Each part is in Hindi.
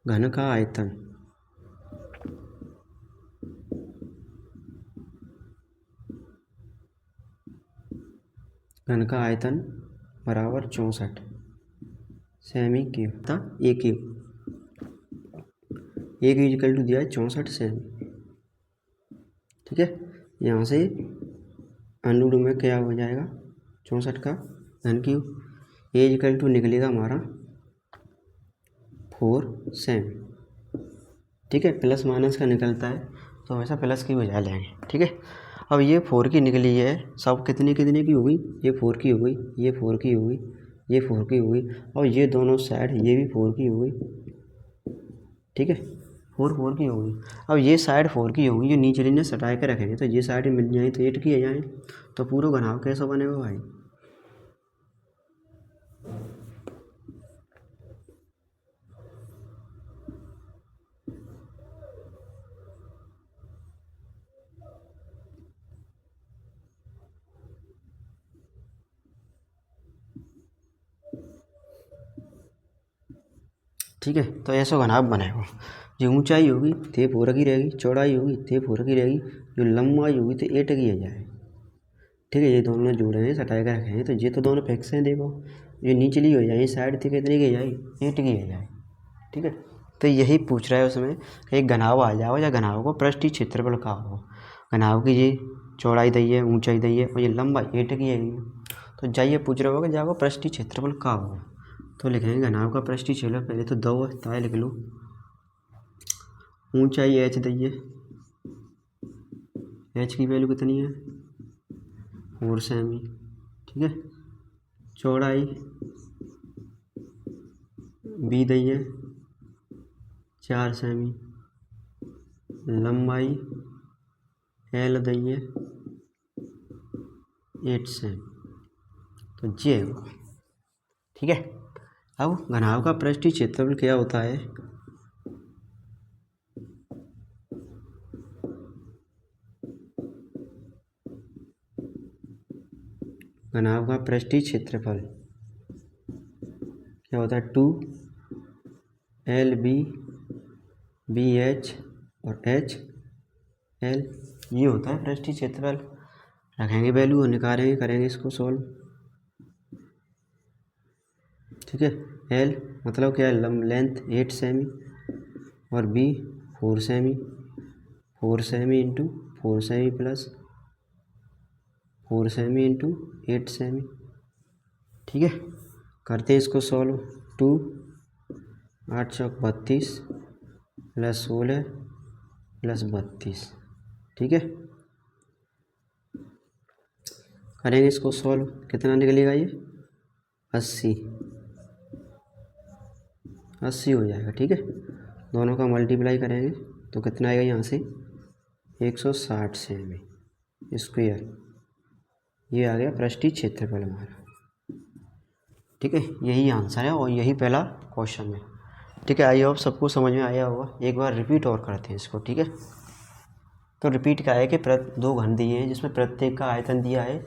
घन का आयतन बराबर 64 सेमी क्यूब था। ए क्यूब इक्वल टू दिया है 64 सेमी। ठीक है, यहाँ से अनुरूप में क्या हो जाएगा 64 का घन क्यूब। ए इक्वल टू निकलेगा हमारा 4 सेमी। ठीक है, प्लस माइनस का निकलता है तो हमेशा प्लस की बजा लेंगे। ठीक है, अब ये 4 की निकली है, सब कितनी कितनी की हो गई, ये 4 की हो गई, ये 4 की हो गई, ये 4 की हो गई, और ये दोनों साइड ये भी 4 की हो गई। ठीक है, 4 की हो गई। अब ये साइड 4 की होगी, जो नीचे लिखने सटा के रखेंगे तो ये साइड मिल जाए तो 8 की आ जाए, तो पूरा घनाव कैसा बनेगा भाई। ठीक है, तो ऐसा घनाव बनेगा। जो ऊंचाई होगी तो 4 की रहेगी, चौड़ाई होगी तो 4 की रहेगी, जो लंबाई होगी तो 8 की आ जाए। ठीक है, ये दोनों जोड़े हैं सटा के रखे हैं तो ये तो दोनों फिक्स हैं। देखो ये निचली हो जाए साइड थी कितनी की जाए 8 की आ जाए। ठीक है, तो यही पूछ रहा है उसमें कि एक घनाव आ जाओ या घनाव को पृष्ठीय क्षेत्रफल का हो। घनाव की ये चौड़ाई दी है, ऊंचाई दी है और ये लंबाई 8 की है, तो जाइए पूछ रहा होगा जाओ पृष्ठीय क्षेत्रफल का हो, तो लिखेंगे घनाव का पृष्ठीय क्षेत्रफल पहले तो 2 है ताए लिख लो, ऊंचाई h दी है, h की वैल्यू कितनी है 4 सेमी। ठीक है, चौड़ाई b दी है 4 सेमी, लंबाई l दी है 8 सेमी, तो ये होगा। ठीक है, अब घनाव का पृष्ठीय क्षेत्रफल क्या होता है, घनाव का पृष्ठीय क्षेत्रफल क्या होता है 2 LB BH और HL, ये होता है पृष्ठीय क्षेत्रफल। रखेंगे वैल्यू और निकालेंगे, करेंगे इसको सॉल्व। ठीक है, L मतलब क्या है लेंथ 8 सेमी और B 4 semi, 4 semi into 4 semi plus 4 semi into 8 semi. ठीक है, करते हैं इसको सॉल्व। 2 8 चौक 32 प्लस 16 प्लस 32। ठीक है, करेंगे इसको सॉल्व, कितना निकलेगा ये 80 हो जाएगा। ठीक है, दोनों का मल्टीप्लाई करेंगे तो कितना आएगा यहाँ से 160 सेमी स्क्वायर, ये आ गया पृष्ठीय क्षेत्रफल हमारा। ठीक है, यही आंसर है और यही पहला क्वेश्चन है। ठीक है, आई होप सबको समझ में आया होगा। एक बार रिपीट और करते हैं इसको। ठीक है, तो रिपीट क्या है कि 2 घन दिए हैं जिसमें प्रत्येक का आयतन दिया है।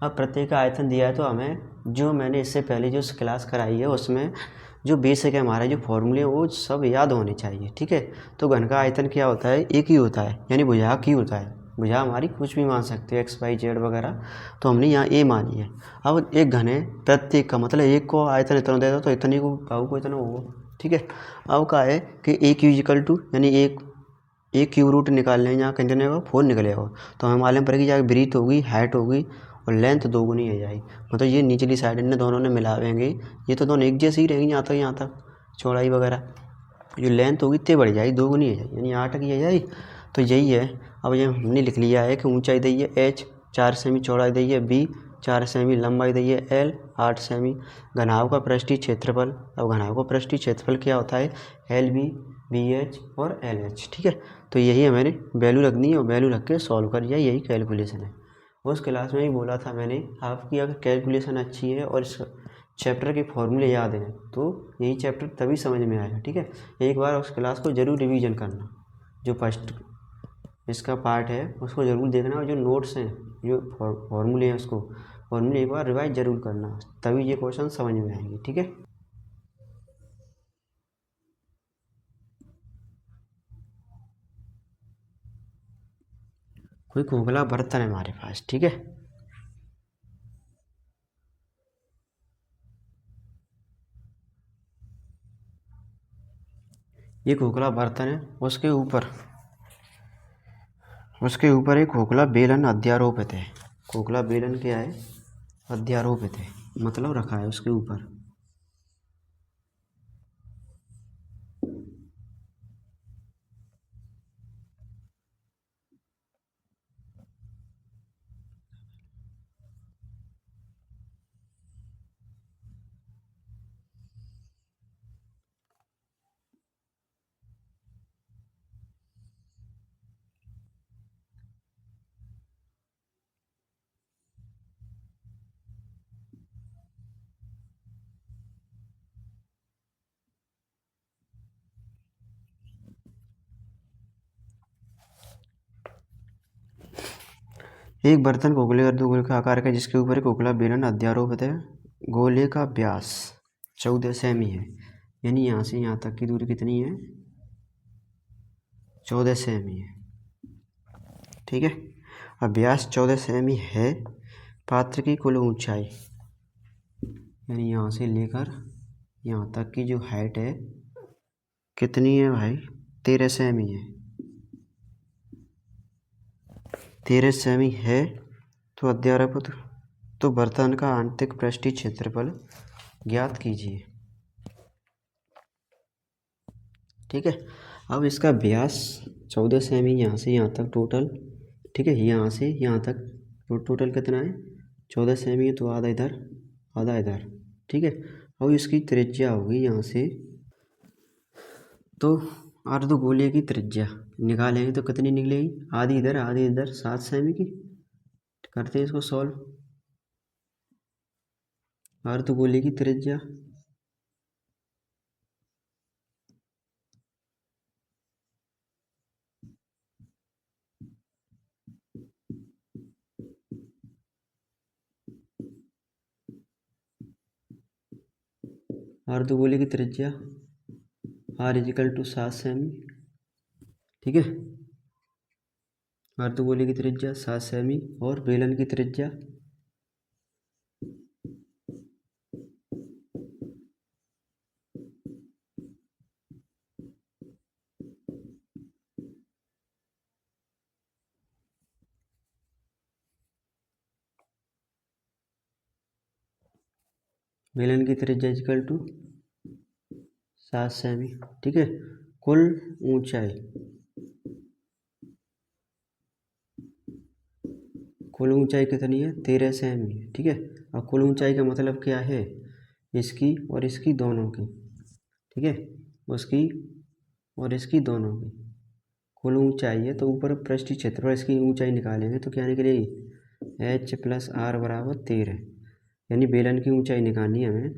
अब प्रत्येक का आयतन दिया है तो हमें जो मैंने इससे पहले जो क्लास कराई है उसमें जो बेसिक है हमारा जो फॉर्मूले हैं वो सब याद होने चाहिए। ठीक है, तो घन का आयतन क्या होता है एक ही होता है, यानी भुजाक ही होता है। भुजा हमारी कुछ भी मान सकते हैं XYZ वगैरह, तो हमने यहाँ ए मानी है। अब एक घन है प्रत्येक का मतलब एक को आयतन इतना देता तो इतने को बाहु को इतना होगा। ठीक है, अब क्या है कि ए क्यू इक्वल टू यानी एक क्यूब रूट निकालने हैं, यहाँ कितने का 4 निकलेगा, तो हमें मालूम पड़ेगी जाकर ब्रीथ होगी, हाइट होगी और लेंथ 2 गुनी हो जाएगी। मतलब ये निचली साइड ने दोनों ने मिलावेंगे, ये तो दोनों एक जैसी ही रहेंगी यहाँ तक चौड़ाई वगैरह, जो लेंथ होगी इतनी बढ़ जाएगी 2 गुनी हो जाएगी, यानी 8 की हो जाएगी। तो यही है, अब ये हमने लिख लिया है कि ऊंचाई दी है h 4 सेमी, चौड़ाई दी है b 4 सेमी, लंबाई दी है l 8 सेमी। घनाव का पृष्ठीय क्षेत्रफल, अब घनाव का पृष्ठीय क्षेत्रफल क्या होता है LB BH और LH। ठीक है, तो यही हमें वैल्यू रखनी है और वैल्यू रख के सॉल्व कर दिया, यही कैलकुलेशन है। उस क्लास में ही बोला था मैंने आपकी अगर कैलकुलेशन अच्छी है और इस चैप्टर के फॉर्मूले याद हैं तो यही चैप्टर तभी समझ में आएगा। ठीक है, एक बार उस क्लास को ज़रूर रिवीजन करना, जो फर्स्ट इसका पार्ट है उसको ज़रूर देखना, और जो नोट्स हैं जो फॉर्मूले हैं उसको फॉर्मूले एक बार रिवाइज ज़रूर करना, तभी ये क्वेश्चन समझ में आएंगे। ठीक है। कोई खोखला बर्तन है हमारे पास, ठीक है। ये खोखला बर्तन है, उसके ऊपर एक खोखला बेलन अध्यारोपित है। खोखला बेलन क्या है? अध्यारोपित है, मतलब रखा है उसके ऊपर। एक बर्तन खोखले और दो गोले का आकार का, जिसके ऊपर एक खोखला बेलन अध्यारोपित है। गोले का व्यास 14 सेमी है, यानी यहाँ से यहाँ तक की दूरी कितनी है? 14 सेमी है, ठीक है। अब व्यास 14 सेमी है, पात्र की कुल ऊंचाई, यानी यहाँ से लेकर यहाँ तक की जो हाइट है कितनी है भाई? 13 सेमी है। 13 सेमी है तो अध्यारोपित, तो बर्तन का आंतरिक पृष्ठीय क्षेत्रफल ज्ञात कीजिए, ठीक है। अब इसका व्यास 14 सेमी, यहाँ से यहाँ तक टोटल, ठीक है। यहाँ से यहाँ तक टोटल कितना है? 14 सेमी है, तो आधा इधर आधा इधर, ठीक है। अब इसकी त्रिज्या होगी यहाँ से, तो अर्धगोले की त्रिज्या निकालेंगे तो कितनी निकलेगी? आधी इधर आधी इधर, 7 सेमी की। करते हैं इसको सॉल्व। अर्धगोले की त्रिज्या अर्धगोले की त्रिज्या r इजिकल टू 7 सेमी, ठीक है। अर्धगोले की त्रिज्या 7 सेमी और बेलन की त्रिज्या इजिकल टू 7 सेमी, ठीक है। कुल ऊंचाई, कुल ऊंचाई कितनी है? 13 सेमी है, ठीक है। अब कुल ऊंचाई का मतलब क्या है? इसकी और इसकी दोनों की, ठीक है। उसकी और इसकी दोनों की कुल ऊंचाई है, तो ऊपर पृष्ठीय क्षेत्रफल इसकी ऊंचाई निकालेंगे तो क्या निकलेगी? h प्लस आर बराबर 13, यानी बेलन की ऊंचाई निकालनी है हमें,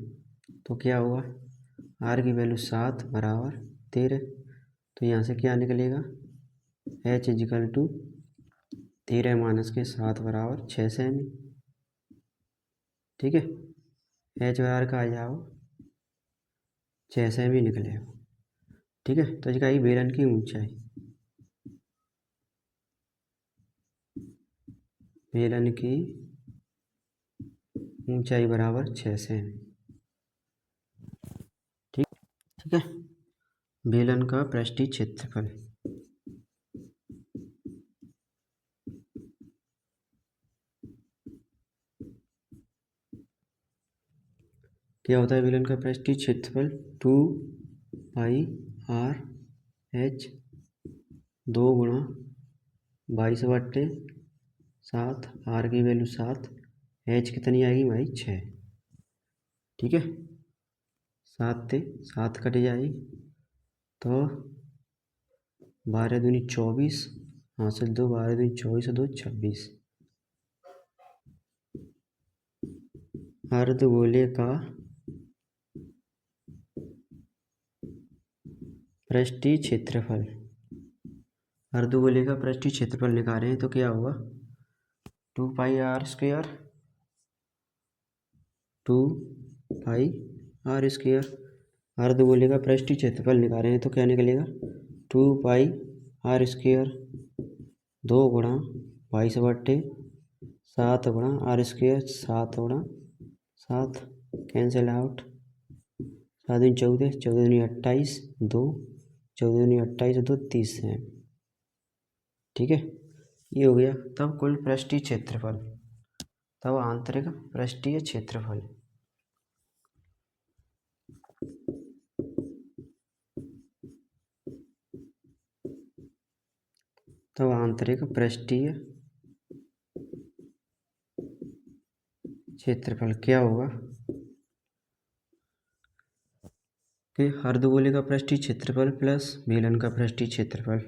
तो क्या होगा? r की वैल्यू 7 बराबर 13, तो यहाँ से क्या निकलेगा? h इजिकल टू 13 माइनस के 7 बराबर 6 सेमी, ठीक है। h बराबर का आ जाओ 6 सेमी निकलेगा, ठीक है। तो इसका बेलन की ऊंचाई, बेलन की ऊंचाई बराबर 6 सेमी, ठीक, ठीक है। बेलन का पृष्ठीय क्षेत्रफल, क्या होता है बेलन का पृष्ठीय क्षेत्रफल? 2πr/h 2 गुणा 22/7, r की वैल्यू 7, h कितनी आएगी भाई? 6, ठीक है। 7 से 7 कट जाएगी तो 12 दूनी 24, हासिल 2, 12 दूनी 24 2 26। अर्धगोले का पृष्ठीय क्षेत्रफल, अर्धगोले का पृष्ठीय क्षेत्रफल निकालें तो क्या होगा? 2πr², 2πr²। अर्धगोले का पृष्ठीय क्षेत्रफल निकालें तो क्या निकलेगा? 2πr², 2 गुणा 22/7 गुणा आर स्क्वायर, 7 कैंसिल आउट, 7 14, 14 28, 2, 14 28, 2 30 है। ठीक है, ये हो गया। तब कुल पृष्ठीय क्षेत्रफल, तब आंतरिक पृष्ठीय क्षेत्रफल, तब आंतरिक पृष्ठीय क्षेत्रफल क्या होगा कि अर्धगोले का पृष्ठीय क्षेत्रफल प्लस बेलन का पृष्ठीय क्षेत्रफल।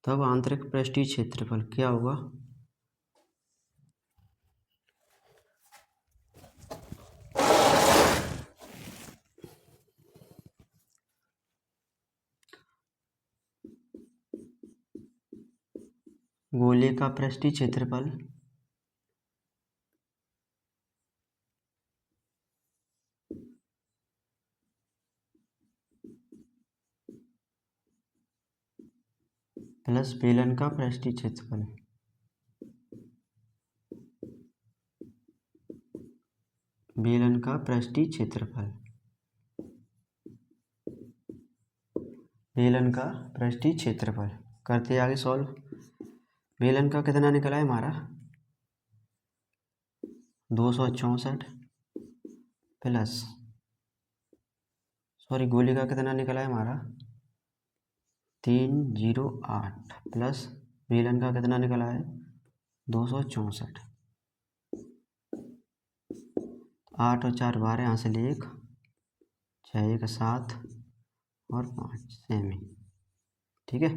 तब आंतरिक पृष्ठीय क्षेत्रफल क्या होगा, गोले का पृष्ठीय क्षेत्रफल प्लस बेलन का पृष्ठीय क्षेत्रफल। बेलन का पृष्ठीय क्षेत्रफल, बेलन का पृष्ठीय क्षेत्रफल करते आगे सॉल्व। बेलन का कितना निकला है हमारा 264 प्लस, सॉरी गोले का कितना निकला है हमारा 308 प्लस बेलन का कितना निकला है 264। 8 और 4 12, यहाँ से ले 1, 6 1 7 और 5 सेमी। ठीक है,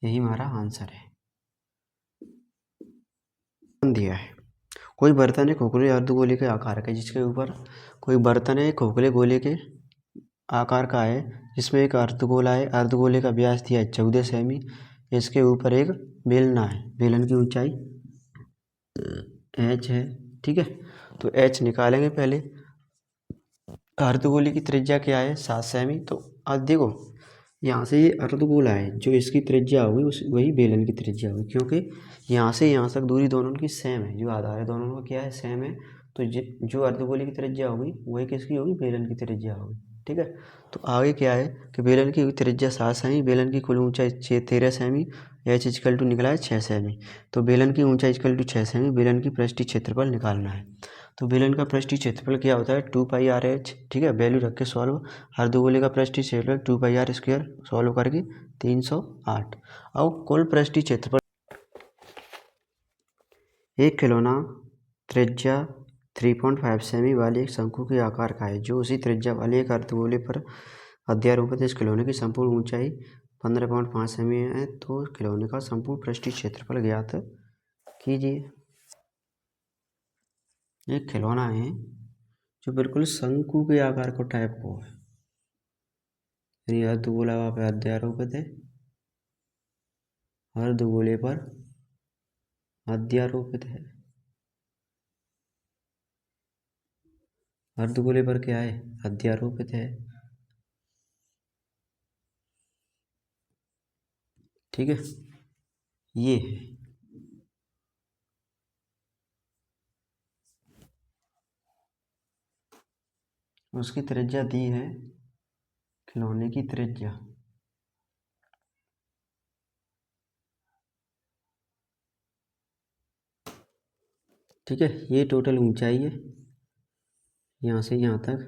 यही हमारा आंसर है। दिया है कोई बर्तन है खोखले अर्धगोले के आकार का, जिसके ऊपर कोई बर्तन है खोखले गोले के आकार का है, जिसमें एक अर्धगोला है, अर्धगोले का व्यास दिया है 14 सेमी, इसके ऊपर एक बेलना है, बेलन की ऊंचाई h है। ठीक है, तो h निकालेंगे पहले। अर्धगोले की त्रिज्या क्या है 7 सेमी, तो अब देखो यहाँ से ये अर्धगोला है, जो इसकी त्रिज्या होगी उस वही बेलन की त्रिज्या होगी, क्योंकि यहाँ से यहाँ तक दूरी दोनों की सेम है, जो आधार है दोनों का क्या है सेम है, तो जो अर्धगोले की त्रिज्या होगी वही किसकी होगी बेलन की त्रिज्या होगी। ठीक है, तो आगे क्या है कि बेलन की त्रिज्या 7 सेमी, बेलन की कुल ऊंचाई 13 सेमी, h इक्वल टू निकला है 6 सेमी, तो बेलन की ऊंचाई इक्वल टू 6 सेमी, बेलन की पृष्ठीय क्षेत्रफल निकालना है। तो बेलन का पृष्ठीय क्षेत्रफल क्या होता है 2πr/h। ठीक है, वैल्यू रख के सॉल्व, अर्धगोले का पृष्ठीय क्षेत्रफल 2πr² सॉल्व करके 308। अब कुल पृष्ठीय क्षेत्रफल, एक खिलौना त्रिज्या 3.5 सेमी वाले एक शंकु के आकार का है, जो उसी त्रिज्या वाले एक अर्धगोले पर अध्यारोपित है। इस खिलौने की संपूर्ण ऊंचाई 15.5 सेमी है, तो खिलौने का संपूर्ण पृष्ठीय क्षेत्रफल ज्ञात कीजिए। एक खिलौना है जो बिल्कुल शंकु के आकार को टाइप को है, यानी अर्धगोला वहाँ पे अध्यारोपित है, अर्धगोले पर अध्यारोपित है, अर्धगोले पर क्या है अध्यारोपित है। ठीक है, ये है उसकी त्रिज्या दी है, खिलौने की त्रिज्या ठीक है, ये टोटल ऊंचाई है यहाँ से यहाँ तक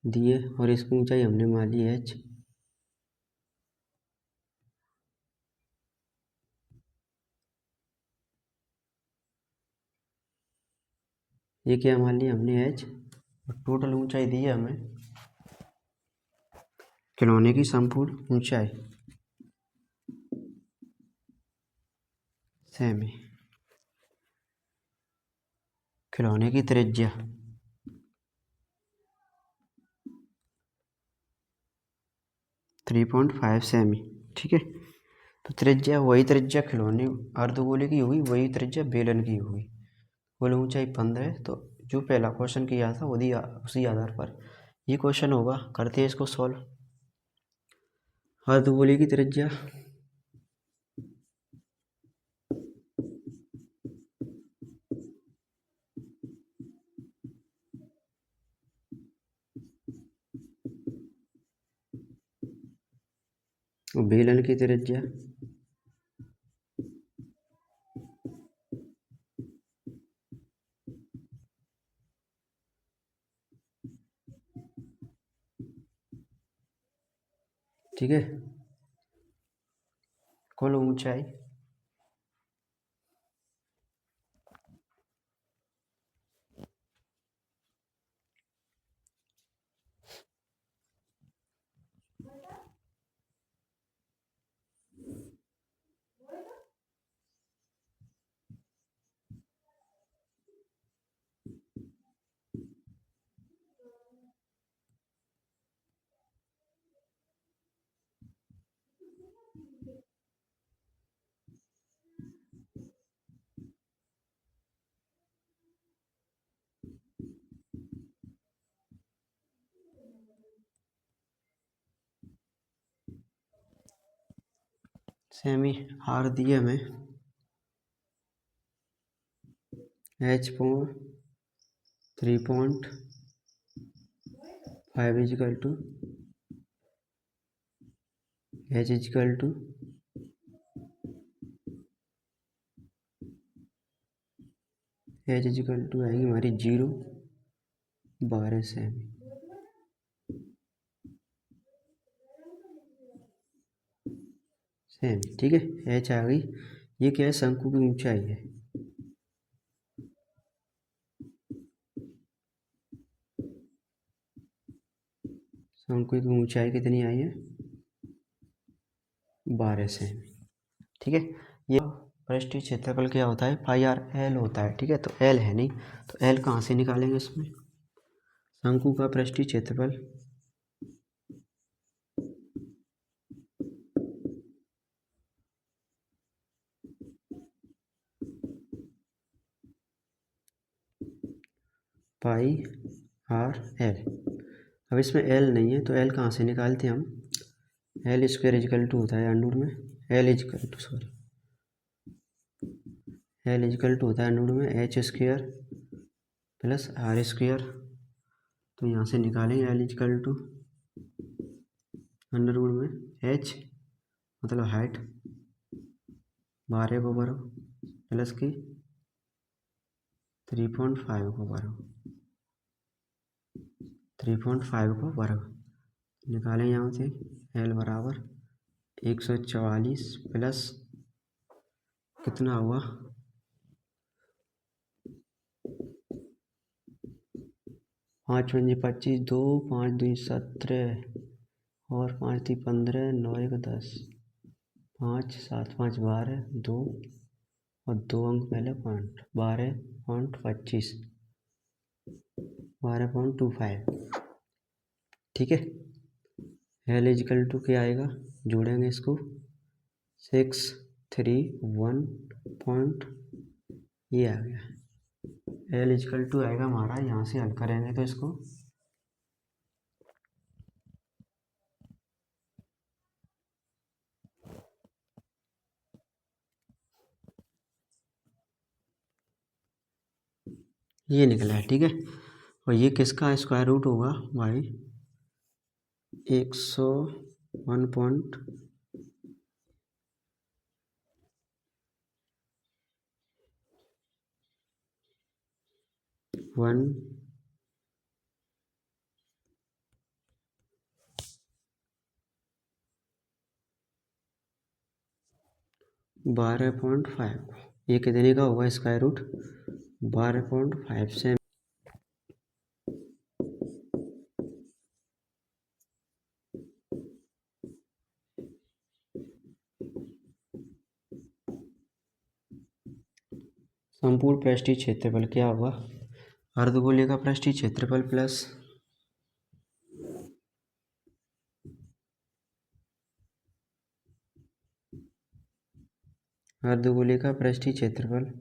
दिए, और इसकी ऊंचाई हमने मान ली h। ये क्या मान लिया हमने h, और टोटल ऊंचाई दी है हमें खिलौने की संपूर्ण ऊंचाई सेमी, खिलौने की त्रिज्या 3.5 सेमी। ठीक है, तो त्रिज्या वही त्रिज्या खिलौने अर्धगोले की होगी, वही त्रिज्या बेलन की होगी। कुल ऊंचाई 15 है। तो जो पहला क्वेश्चन किया था उसी आधार पर ये क्वेश्चन होगा। करते हैं इसको सॉल्व। अर्धगोले की त्रिज्या और बेलन की त्रिज्या ठीक है, कुल ऊंचाई सेमी। आर दिया हमें h पर 3.5 is equal to h is equal to आएगी हमारी 0.12 सेमी। ठीक है, h आ गई। ये क्या है, शंकु की ऊंचाई है। शंकु की ऊंचाई कितनी आई है, 12 सेमी। ठीक है, ये पृष्ठीय क्षेत्रफल क्या होता है, पाई आर एल होता है। ठीक है, तो एल है नहीं, तो एल कहाँ से निकालेंगे इसमें। शंकु का पृष्ठीय क्षेत्रफल पाई आर एल। अब इसमें एल नहीं है, तो एल कहाँ से निकालते हैं हम। एल स्क्वायर इजिकल टू होता है अंडर में एल इजिकल टू होता है अंडर में H square plus R square. तो यहाँ से निकालेंगे एल इजिकल टू अंडर में एच मतलब हाइट 12 को वर्ग प्लस की 3.5 को वर्ग 3.5 को वर्ग निकालें यहाँ से। एल बराबर 144 प्लस कितना हुआ 5 पंजे 25, 2 5 2 17 और 5 3 15 9 1 10 5 7 5 12 2 और 2 अंक पहले पॉइंट 12.25 12.25। ठीक है, एल इजिकल टू क्या आएगा, जोड़ेंगे इसको 631 पॉइंट, ये आ गया। एल इजिकल टू आएगा हमारा, यहाँ से हल करेंगे तो इसको ये निकला है। ठीक है, और ये किसका स्क्वायर रूट होगा भाई 101.1 12.5। ये कितने का होगा स्क्वायर रूट 12.5 से। संपूर्ण पृष्ठीय क्षेत्रफल क्या होगा, अर्धगोले का पृष्ठीय क्षेत्रफल प्लस अर्धगोले का पृष्ठीय क्षेत्रफल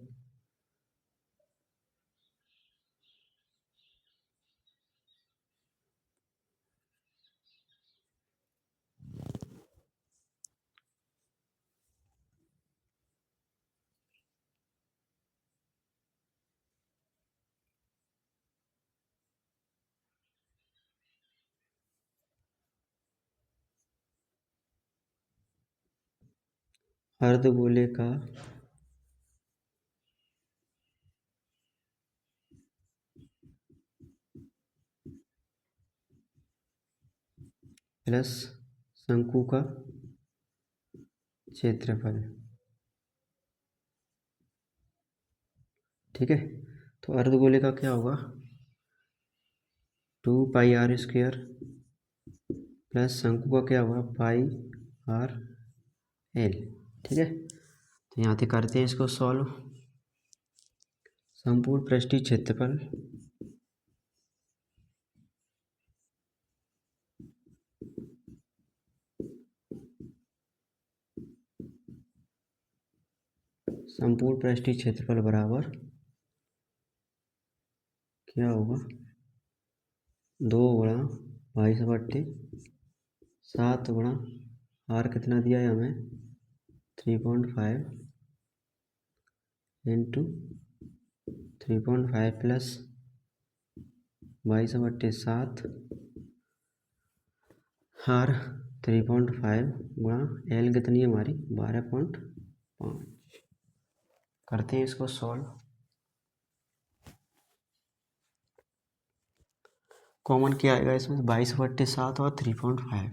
अर्धगोले का प्लस शंकु का क्षेत्रफल। ठीक है, तो अर्धगोले का क्या होगा, 2πr² प्लस शंकु का क्या होगा, πr/l। ठीक है, तो यहाँ से करते हैं इसको सॉल्व। संपूर्ण पृष्ठीय क्षेत्रफल बराबर क्या होगा, 2 × 22/7 r कितना दिया है हमें, 3.5 × 3.5 प्लस 22/7 r 3.5 गुणा l कितनी है हमारी, 12.5। करते हैं इसको सॉल्व। कॉमन क्या आएगा इसमें, 22/7 और 3.5,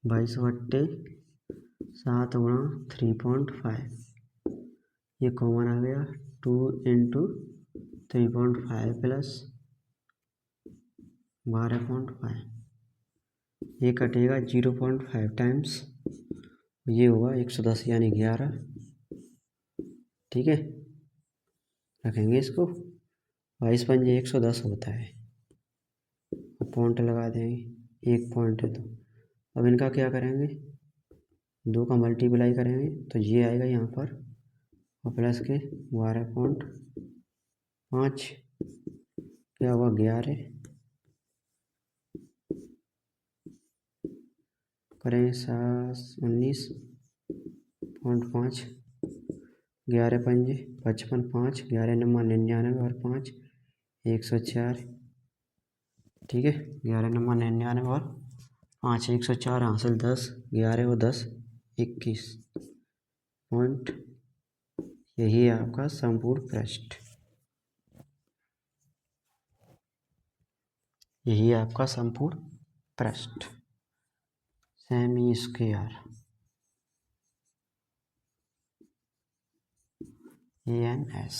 22/7 गुणा 3.5, ये कॉमन आ गया, 2 × 3.5 प्लस 12.5, ये कटेगा 0.5 टाइम्स, ये होगा 110 यानी 11। ठीक है, रखेंगे इसको, 22×5 110 होता है, पॉइंट लगा देंगे, 1 पॉइंट है तो अब इनका क्या करेंगे, 2 का मल्टीप्लाई करेंगे तो ये आएगा यहाँ पर, और प्लस के 12.5 क्या हुआ, 11 करें 19.5, 11×5 55, 5 11×9 99 और 5 104। ठीक है, 11×9 99 और 5 104 हासिल 10, 11 और 10 21 पॉइंट। यही है आपका संपूर्ण पृष्ठ, यही है आपका संपूर्ण पृष्ठ, सेमी स्क्वायर ANS।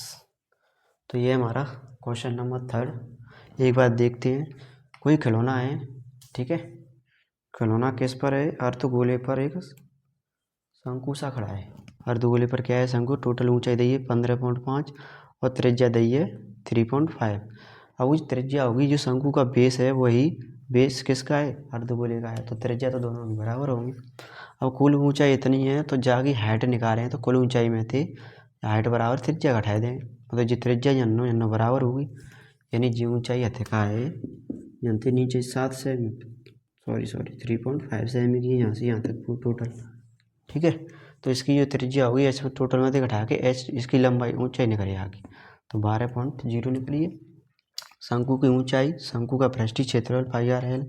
तो ये हमारा क्वेश्चन नंबर 3। एक बार देखते हैं, कोई खिलौना है, ठीक है, खिलौना किस पर है, अर्धगोले पर एक शंकु सा खड़ा है। अर्धगोले पर क्या है, शंकु, टोटल ऊंचाई दी है 15.5 और त्रिज्या दी है 3.5। अब उस त्रिज्या होगी, जो शंकु का बेस है वही बेस किसका है, अर्धगोले का है, तो त्रिज्या तो दोनों की बराबर होंगी। अब कुल ऊंचाई इतनी है तो जाके हाइट निकालें, तो कुल ऊंचाई में थे हाइट बराबर त्रिज्या घटाए दें, मतलब जो त्रिज्या जन्नो बराबर होगी, यानी जो ऊंचाई हथे का है जानते नीचे 7 सेमी, सॉरी 3.5 सेमी की, यहाँ से यहाँ तक टोटल। ठीक है, तो इसकी जो त्रिज्या होगी एच टोटल में से घटा के एच इसकी लंबाई ऊंचाई निकले आगे, तो 12.0 निकली है। शंकु की ऊंचाई, शंकु का पृष्ठीय क्षेत्रफल πr/l,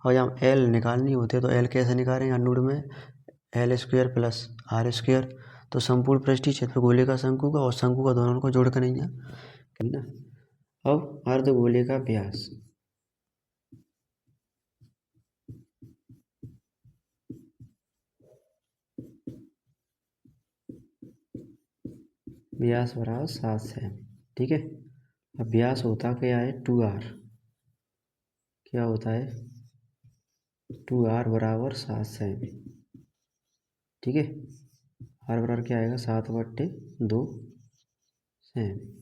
और जब एल निकालनी होती है तो एल कैसे निकालेंगे, अनुड में l² प्लस r², तो संपूर्ण पृष्ठीय क्षेत्र गोले का शंकु का और शंकु का दोनों को जोड़ कर नहीं है। अब अर्धगोले का व्यास, व्यास बराबर 7 सेमी। ठीक है, अब व्यास होता क्या है, 2r, क्या होता है, 2r बराबर 7 सेमी। ठीक है, r बराबर क्या आएगा, 7/2 सेमी।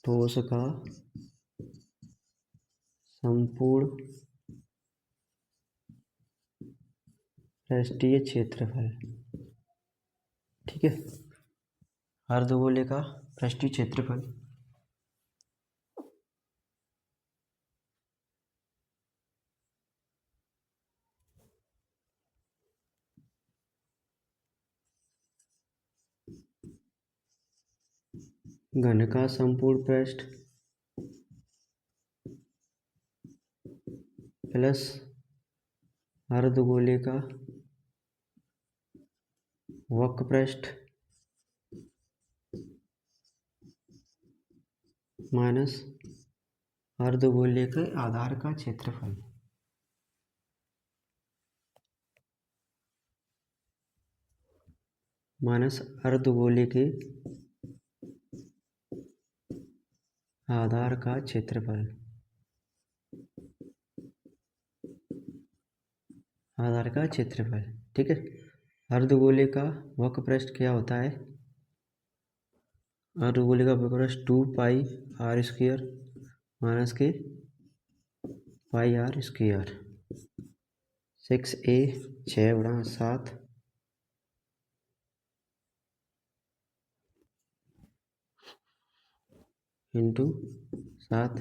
तो उसका संपूर्ण पृष्ठीय क्षेत्रफल। ठीक है, अर्धगोले का पृष्ठीय क्षेत्रफल घन का संपूर्ण पृष्ठ प्लस अर्धगोले का वक्र पृष्ठ माइनस अर्धगोले के आधार का क्षेत्रफल। माइनस अर्धगोले के आधार का क्षेत्रफल। आधार का क्षेत्रफल। ठीक है, अर्धगोले का वक्र पृष्ठ क्या होता है? अर्धगोले का वक्र पृष्ठ 2πr² माइनस के πr²। 6a 6/7 into 7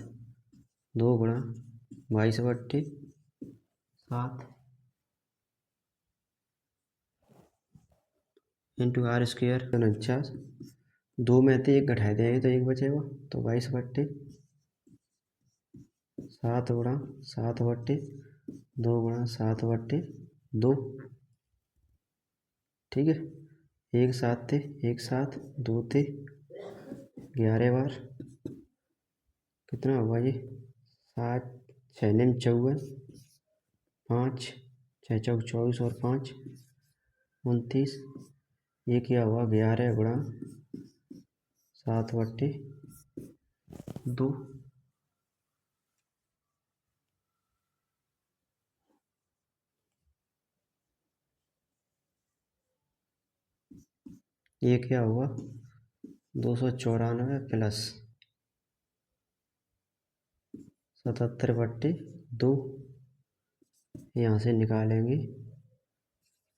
2/22/7 into r²। 49 2 में से 1 घटाए देंगे तो 1 बचेगा, तो 22/7/2/7/2। ठीक है, 1 7 थे 1 7 2 थे 11 बार कितना हुआ ये 7 6 9 54 5 6 चौक 24 और 5 29। ये क्या हुआ 11/7/2। ये क्या हुआ 294 प्लस 77/2। यहाँ से निकालेंगे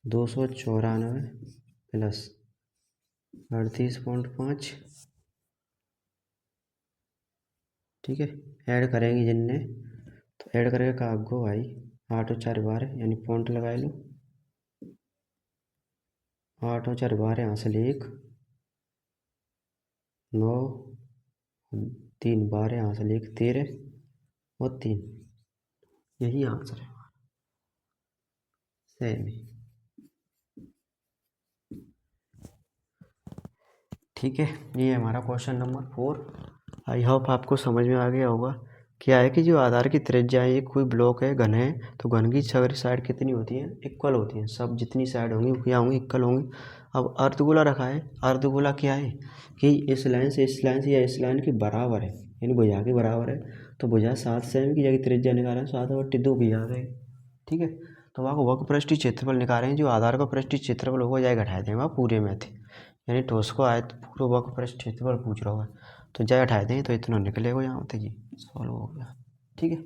294 प्लस 38.5। ठीक है, ऐड करेंगे जिनने तो ऐड करके कागो भाई 8 और 4 12 यानी पॉइंट लगा लो। 8 और 4 12 यहाँ से 1 9 3 12 यहाँ से 1 13 और 3। यही आंसर है सेम। ठीक है, ये हमारा क्वेश्चन नंबर 4। आई होप आपको समझ में आ गया होगा। क्या है कि जो आधार की त्रिज्या है, कोई ब्लॉक है घन है, तो घन की सभी साइड कितनी होती है? इक्वल होती हैं। सब जितनी साइड होंगी वो क्या होंगी? इक्वल होंगी। अब अर्धगोला रखा है, अर्धगोला क्या है कि इस लाइन से इस लाइन से या इस लाइन के बराबर है, यानी भुजा के बराबर है। तो भुजा 7 सेमी की जगह त्रिज्या निकालें 7/2 की आ गई। ठीक है, तो वहाँ को वक्र पृष्ठीय क्षेत्रफल निकालें, जो आधार का पृष्ठीय क्षेत्रफल होगा जाए घटाए दें वहाँ पूरे में थे, यानी ठोस को आए तो पूरा वक्र पृष्ठीय क्षेत्रफल पूछ रहा होगा तो जाए हटाए दें तो इतना निकलेगा यहाँ पे जी, सॉल्व हो गया। ठीक है।